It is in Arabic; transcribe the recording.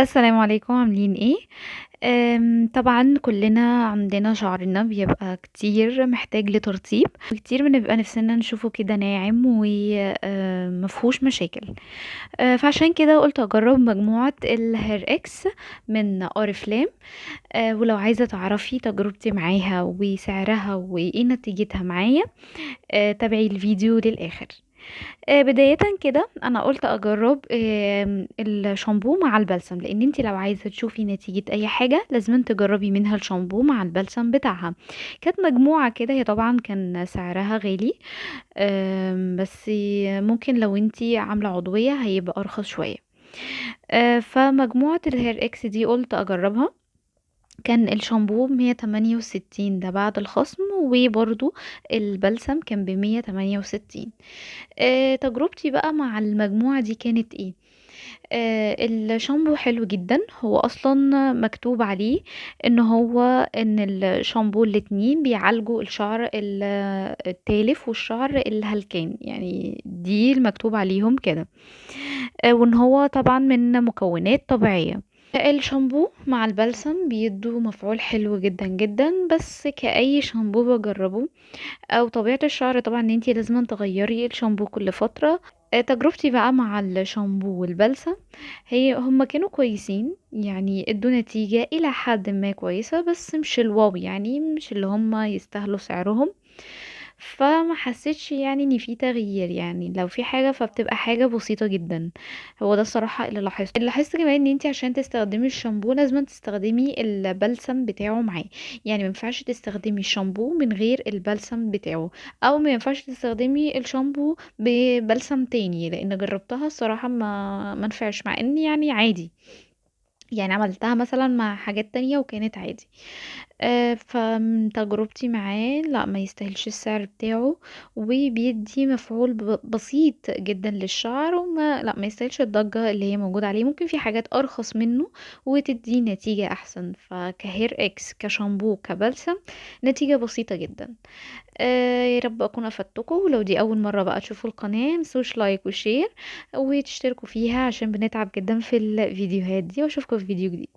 السلام عليكم، عاملين إيه؟ طبعًا كلنا عندنا شعرنا بيبقى كتير محتاج لترطيب، وكتير بنبقى نفسنا نشوفه كده ناعم و ما فيهوش مشاكل. فعشان كده قُلت أجرّب مجموعة الHair X من Oriflame. ولو عايزة تعرفي تجربتي معاها وسعرها وإيه نتيجتها معايا، تابعي الفيديو للآخر. بدايةً كده أنا قُلت أجرّب الشامبو مع البلسم، لإن أنتِ لو عايزة تشوفي نتيجة أي حاجة لازمًا تجرّبي منها الشامبو مع البلسم بتاعها. كانت مجموعة كده، هي طبعًا كان سعرها غالي، بس ممكن لو أنتِ عاملة عضوية هيبقى أرخص شوية. فمجموعة الhair X دي قُلت أجرّبها. كان الشامبو ب168 ده بعد الخصم، وبرضه البلسم كان ب168. تجربتي بقى مع المجموعة دي كانت إيه؟ الشامبو حلو جدًا، هو أصلًا مكتوب عليه إن الشامبو الاتنين بيعالجوا الشعر التالف والشعر الهلكان، يعني دي المكتوب عليهم كده. وإن هو طبعًا من مكونات طبيعية. الشامبو مع البلسم بيدّوا مفعول حلو جدًا، جدًا، بس كأي شامبو باجرّبه أو طبيعة الشعر طبعًا إن أنتِ لازمًا تغيّري الشامبو كل فترة. تجربتي بقى مع الشامبو والبلسم هُم كانوا كويسين، يعني ادّوا نتيجة إلى حدٍ ما كويسة، بس مش الواو يعني، مش اللي هُم يستاهلوا سعرهم. فما حسيتش يعني إن في تغيير، يعني لو في حاجة فبتبقى حاجة بسيطة جدًا. هو ده الصراحة اللي لاحظته. لاحظت كمان إن أنتِ عشان تستخدمي الشامبو لازمًا تستخدمي البلسم بتاعه معاه، يعني ما ينفعش تستخدمي الشامبو من غير البلسم بتاعه، أو ما ينفعش تستخدمي الشامبو ببلسم تاني، لإن جربتها الصراحة ما نفعش، مع إن يعني عادي. يعني عملتها مثلًا مع حاجات تانية وكانت عادي. فمن تجربتي معاه لأ، ما يستاهلش السعر بتاعه، وبيدّي مفعول بسيط جدًا للشعر، لأ، ما يستاهلش الضجة اللي هي موجودة عليه. ممكن في حاجات أرخص منه وتدّي نتيجة أحسن. فكhair X كشامبو كبلسم نتيجة بسيطة جدًا. يا رب أكون أفدتكم، ولو دي أول مرة بقى تشوفوا القناة متنسوش لايك وشير وتشتركوا فيها عشان بنتعب جدًا في الفيديوهات دي، وأشوفكم في فيديو جديد.